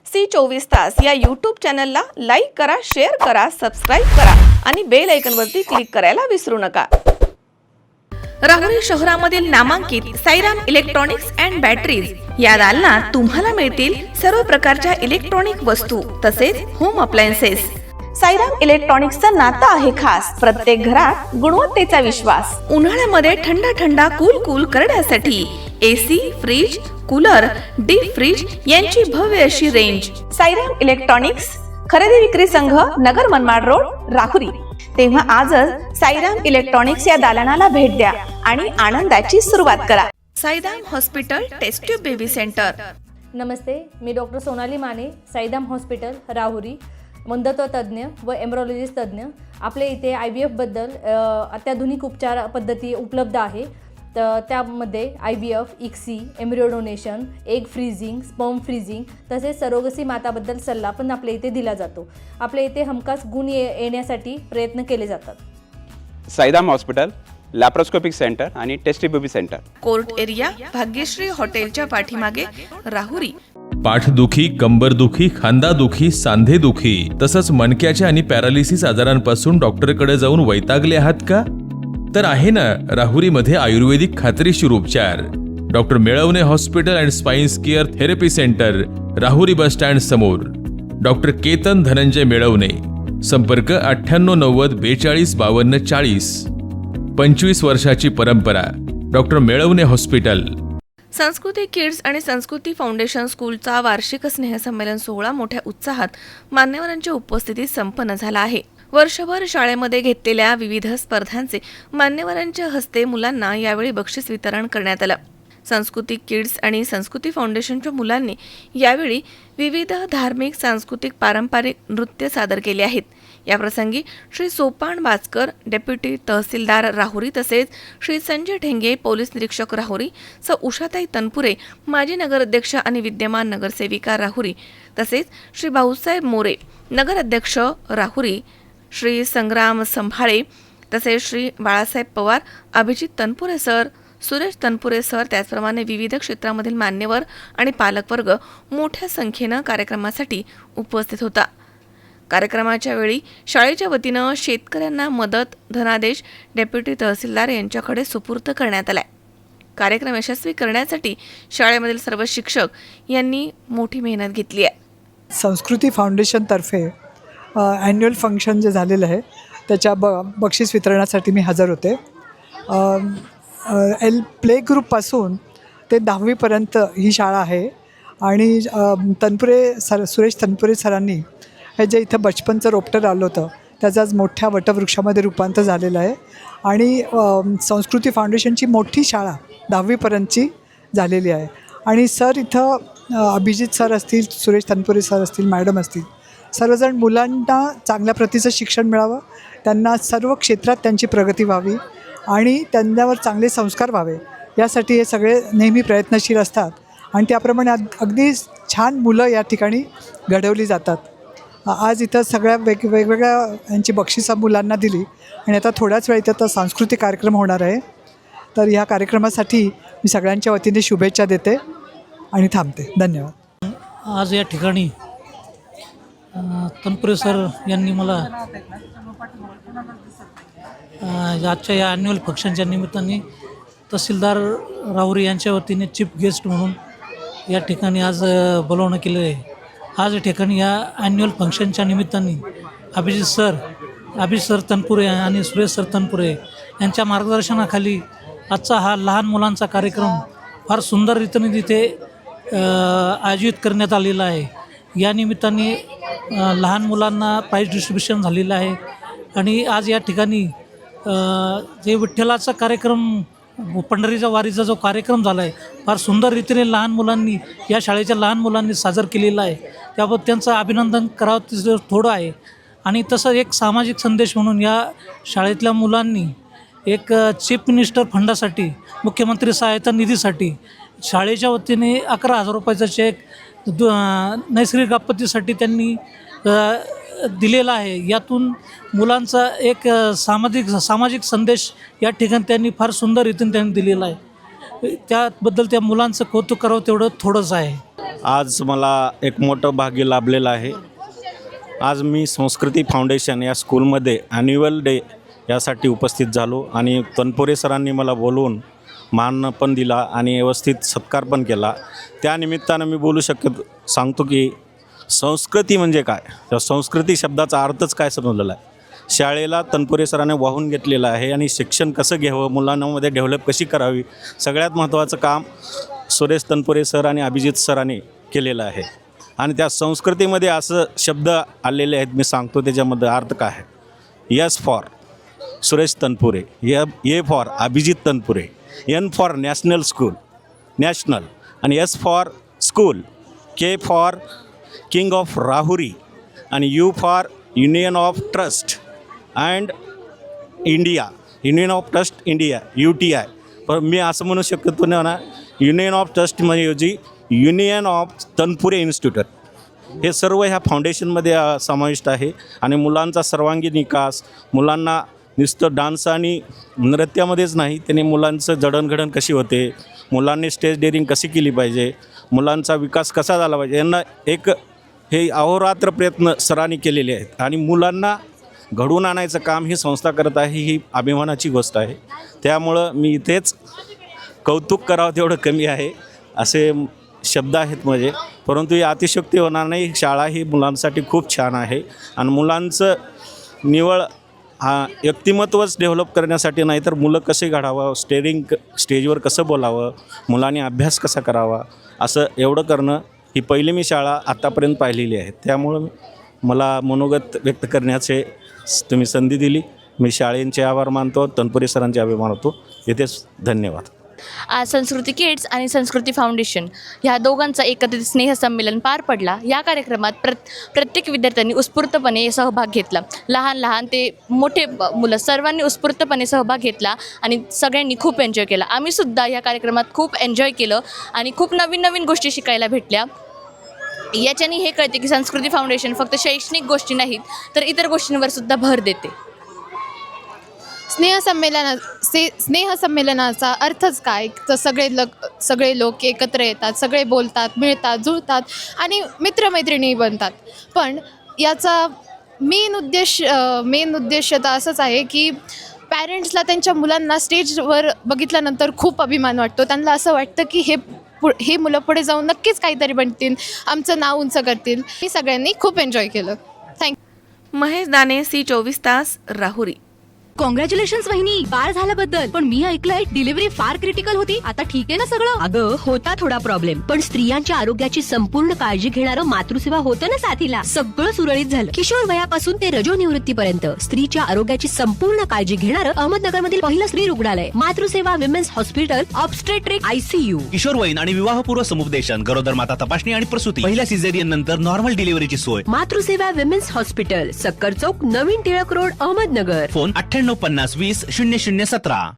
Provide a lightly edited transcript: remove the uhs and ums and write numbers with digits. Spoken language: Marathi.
C24 तास या यूट्यूब चॅनलला लाईक करा, शेअर करा, सबस्क्राईब करा आणि बेल आयकॉनवरती क्लिक करायला विसरू नका. राहुरी शहरामधील नामांकित साईराम इलेक्ट्रॉनिक्स अँड बॅटरीज या दालनात तुम्हाला मिळतील सर्व प्रकारच्या इलेक्ट्रॉनिक वस्तू तसेच होम अप्लायन्सेस. साईराम इलेक्ट्रॉनिक्सचं नातं आहे खास. प्रत्येक घरात गुणवत्तेचा विश्वास. उन्हाळ्यामध्ये थंड कूल करण्यासाठी AC, fridge, cooler, deep freeze यांची भव्य अशी रेंज. साईराम इलेक्ट्रॉनिक्स, खरेदी विक्री संघ, नगर मनमाड रोड, राहुरी. तेव्हा आजच साईराम इलेक्ट्रॉनिक्स या दालनाला भेट द्या आणि आनंदाची सुरुवात करा. Sairam hospital test tube baby centre. नमस्ते, मी डॉक्टर सोनाली माने, साईराम हॉस्पिटल राहुरी, मंदत्व तज्ज्ञ व एम्ब्रॉलॉजिस्ट तज्ज्ञ. आपल्या इथे IVF बद्दल अत्याधुनिक उपचार पद्धती उपलब्ध आहे. तर त्यामध्ये IVF, ICSI, embryo donation, egg freezing, sperm freezing तसेच सरोगसी माताबद्दल सल्ला पण आपल्या इथे दिला जातो. आपल्या इथे हमखास गुण येण्यासाठी प्रयत्न केले जातात. साईराम हॉस्पिटल, लॅप्रोस्कोपिक सेंटर आणि test baby centre. Court area, Bhagyashree हॉटेलच्या पाठीमागे, राहुरी. पाठदुखी, कंबरदुखी, खांदादुखी, सांधेदुखी तसंच मणक्याच्या आणि पॅरालिसिस आजारांपासून डॉक्टरकडे जाऊन वैतागले आहात का? तर आहे ना राहुरीमध्ये आयुर्वेदिक खात्रीशीर उपचार. Doctor Melavane hospital and spines care therapy centre, Rahuri bus stand समोर. डॉक्टर केतन धनंजय मेळवणे. संपर्क 9890 42 52 40. 25 वर्षाची परंपरा. Doctor Melavane hospital. Sanskriti kids आणि संस्कृती फाउंडेशन स्कूलचा वार्षिक स्नेहसंमेलन सोहळा मोठ्या उत्साहात मान्यवरांच्या उपस्थितीत संपन्न झाला आहे. वर्षभर शाळेमध्ये घेतलेल्या विविध स्पर्धांचे मान्यवरांच्या हस्ते मुलांना यावेळी बक्षीस वितरण करण्यात आलं. संस्कृती किड्स आणि संस्कृती फाउंडेशनच्या मुलांनी यावेळी विविध धार्मिक, सांस्कृतिक, पारंपरिक नृत्य सादर केले आहेत. याप्रसंगी श्री सोपान बाचकर, डेप्युटी तहसीलदार राहुरी तसेच श्री संजय ढेंगे, पोलीस निरीक्षक राहुरी, उषाताई तनपुरे, माजी नगराध्यक्ष आणि विद्यमान नगरसेविका राहुरी तसेच श्री भाऊसाहेब मोरे, नगराध्यक्ष राहुरी, श्री संग्राम संभाळे तसेच श्री बाळासाहेब पवार, अभिजित तनपुरे सर, सुरेश तनपुरे सर, त्याचप्रमाणे विविध क्षेत्रामधील मान्यवर आणि पालकवर्ग मोठ्या संख्येनं कार्यक्रमासाठी उपस्थित होता. कार्यक्रमाच्या वेळी शाळेच्या वतीनं शेतकऱ्यांना मदत धनादेश डेप्युटी तहसीलदार यांच्याकडे सुपूर्द करण्यात आलाय. कार्यक्रम यशस्वी करण्यासाठी शाळेमधील सर्व शिक्षक यांनी मोठी मेहनत घेतली आहे. संस्कृती फाउंडेशनतर्फे ॲन्युअल फंक्शन जे झालेलं आहे त्याच्या बक्षीस वितरणासाठी मी हजर होते. प्ले ग्रुपपासून ते 10वीपर्यंत ही शाळा आहे आणि सुरेश तनपुरे सरांनी हे जे इथं बचपनचं रोपटं लावलं होतं त्याचं आज मोठ्या वटवृक्षामध्ये रूपांतर झालेलं आहे. आणि संस्कृती फाउंडेशनची मोठी शाळा 10वीपर्यंतची झालेली आहे. आणि सर इथं अभिजित सर असतील, सुरेश तनपुरे सर असतील, मॅडम असतील, सर्वजण मुलांना चांगल्या प्रतीचं शिक्षण मिळावं, त्यांना सर्व क्षेत्रात त्यांची प्रगती व्हावी आणि त्यांच्यावर चांगले संस्कार व्हावे यासाठी हे सगळे नेहमी प्रयत्नशील असतात. आणि त्याप्रमाणे अगदी छान मुलं या ठिकाणी घडवली जातात. आज इथं सगळ्या वेगवेगळ्या यांची बक्षिसं मुलांना दिली आणि आता थोड्याच वेळ इथं सांस्कृतिक कार्यक्रम होणार आहे. तर ह्या कार्यक्रमासाठी मी सगळ्यांच्या वतीने शुभेच्छा देते आणि थांबते. धन्यवाद. आज या ठिकाणी तनपुरे सर यांनी मला आजच्या या ॲन्युअल फंक्शनच्या निमित्ताने तहसीलदार राहुरी यांच्या वतीने चीफ गेस्ट म्हणून या ठिकाणी आज बोलावणं केलं आहे. आज या ठिकाणी या ॲन्युअल फंक्शनच्या निमित्ताने अभिजित सर तनपुरे आणि सुरेश सर तनपुरे यांच्या मार्गदर्शनाखाली आजचा हा लहान मुलांचा कार्यक्रम फार सुंदर रीतीने तिथे आयोजित करण्यात आलेला आहे. या निमित्ताने लहान मुलांना प्राईज डिस्ट्रीब्युशन झालेलं आहे. आणि आज या ठिकाणी जे विठ्ठलाचा कार्यक्रम, पंढरीच्या वारीचा जो कार्यक्रम झाला आहे फार सुंदर रीतीने लहान मुलांनी, या शाळेच्या लहान मुलांनी सादर केलेला आहे. त्याबद्दल त्यांचं अभिनंदन करावं तिथं थोडं आहे. आणि तसं एक सामाजिक संदेश म्हणून या शाळेतल्या मुलांनी एक चीफ मिनिस्टर फंडासाठी, मुख्यमंत्री सहायता निधीसाठी शाळेच्या वतीने 11,000 रुपयाचा चेक नैसर्गिक आपत्तीसाठी त्यांनी दिलेला आहे. यातून मुलांचा एक सामाजिक संदेश या ठिकाणी त्यांनी फार सुंदर रीतीने त्यांनी दिलेला आहे. त्याबद्दल त्या मुलांचं कौतुक करावं तेवढं थोडंच आहे. आज मला एक मोठं भाग्य लाभलेलं आहे. आज मी संस्कृती फाउंडेशन या स्कूलमध्ये ॲन्युअल डे यासाठी उपस्थित झालो आणि तनपुरे सरांनी मला बोलवून मान पण दिला आणि व्यवस्थित सत्कार पण केला. त्यानिमित्तानं मी सांगतो की संस्कृती म्हणजे काय, त्या संस्कृती शब्दाचा अर्थच काय समजलेला आहे. शाळेला तनपुरे सरांनी वाहून घेतलेलं आहे आणि शिक्षण कसं घ्यावं, मुलांमध्ये डेव्हलप कशी करावी, सगळ्यात महत्त्वाचं काम सुरेश तनपुरे सर आणि अभिजित सरांनी केलेलं आहे. आणि त्या संस्कृतीमध्ये असं शब्द आलेले आहेत, मी सांगतो त्याच्यामध्ये अर्थ काय आहे. S for Suresh Tanpure, A for Abhijit Tanpure, N for national school national, आणि S for school, K for king of Rahuri, आणि U for union of trust and India, union of trust India UTI. पण मी असं म्हणू शकतो ना, युनियन ऑफ ट्रस्ट म्हणजे युनियन ऑफ तनपुरे इन्स्टिट्यूट. हे सर्व ह्या फाउंडेशनमध्ये समाविष्ट आहे. आणि मुलांचा सर्वांगीण विकास, मुलांना नुसतं डान्स आणि नृत्यामध्येच नाही, त्यांनी मुलांचं जडणघडण कशी होते, मुलांनी स्टेज डेअरिंग कशी केली पाहिजे, मुलांचा विकास कसा झाला पाहिजे, यांना एक हे अहोरात्र प्रयत्न सरांनी केलेले आहेत. आणि मुलांना घडवून आणायचं काम ही संस्था करत आहे, ही अभिमानाची गोष्ट आहे. त्यामुळं मी इथेच कौतुक करावं तेवढं कमी आहे असे शब्द आहेत माझे. परंतु ही अतिशयोक्ती होणार नाही. शाळा ही मुलांसाठी खूप छान आहे आणि मुलांचं निवळ व्यक्तिमत्वच डेव्हलप करण्यासाठी नाही, तर मुलं कसे घडावं, स्टेजवर कसं बोलावं, मुलांनी अभ्यास कसा करावा, असं एवढं करणं ही पहिली मी शाळा आत्तापर्यंत पाहिलेली आहे. त्यामुळं मला मनोगत व्यक्त करण्याचे तुम्ही संधी दिली. मी शाळेंचे आभार मानतो, तनपुरे सरांचे आभार मानतो. येथेच धन्यवाद. आज संस्कृती किड्स आणि संस्कृती फाउंडेशन ह्या दोघांचा एकत्रित स्नेहसंमेलन पार पडला. या कार्यक्रमात प्रत्येक विद्यार्थ्यांनी उत्स्फूर्तपणे सहभाग घेतला. लहान ते मोठे मुलं सर्वांनी उत्स्फूर्तपणे सहभाग घेतला आणि सगळ्यांनी खूप एन्जॉय केला. आम्हीसुद्धा या कार्यक्रमात खूप एन्जॉय केलं आणि खूप नवीन गोष्टी शिकायला भेटल्या. याच्याने हे कळते की संस्कृती फाउंडेशन फक्त शैक्षणिक गोष्टी नाहीत तर इतर गोष्टींवर सुद्धा भर देते. स्नेहसंमेलनाचा अर्थच काय, तर सगळे लोक एकत्र येतात, सगळे बोलतात, मिळतात, जुळतात आणि मित्रमैत्रिणी बनतात. पण याचा मेन उद्देश तर असंच आहे की पॅरेंट्सला त्यांच्या मुलांना स्टेजवर बघितल्यानंतर खूप अभिमान वाटतो. त्यांना असं वाटतं की हे मुलं पुढे जाऊन नक्कीच काहीतरी बनतील, आमचं नाव उंच करतील. मी सगळ्यांनी खूप एन्जॉय केलं. थँक्यू. महेश दाने, C24 तास, राहुरी. कॉंग्रॅच्युलेशन्स वहिनी, बाळ झाल्याबद्दल. पण मी ऐकलंय डिलिव्हरी फार क्रिटिकल होती. आता ठीक आहे ना सगळं? अगं होता थोडा प्रॉब्लेम, पण स्त्रियांच्या आरोग्याची संपूर्ण काळजी घेणारं मातृसेवा होतं ना साथीला. सगळं सुरळीत झालं. किशोर वयापासून ते रजोनिवृत्तीपर्यंत स्त्रीच्या आरोग्याची संपूर्ण काळजी घेणारं अहमदनगरमधील पहिलं स्त्री रुग्णालय Matruseva women's hospital, obstetric ICU. किशोरवयीन आणि विवाहपूर्व समुपदेशन, गरोदर माता तपासणी आणि प्रसूती, पहिल्या सिझेरियन नंतर नॉर्मल डिलिव्हरीची सोय. मातृसेवा विमेन्स हॉस्पिटल, सक्कर चौक, नवीन टिळक रोड, अहमदनगर. फोन 9850 20 0017.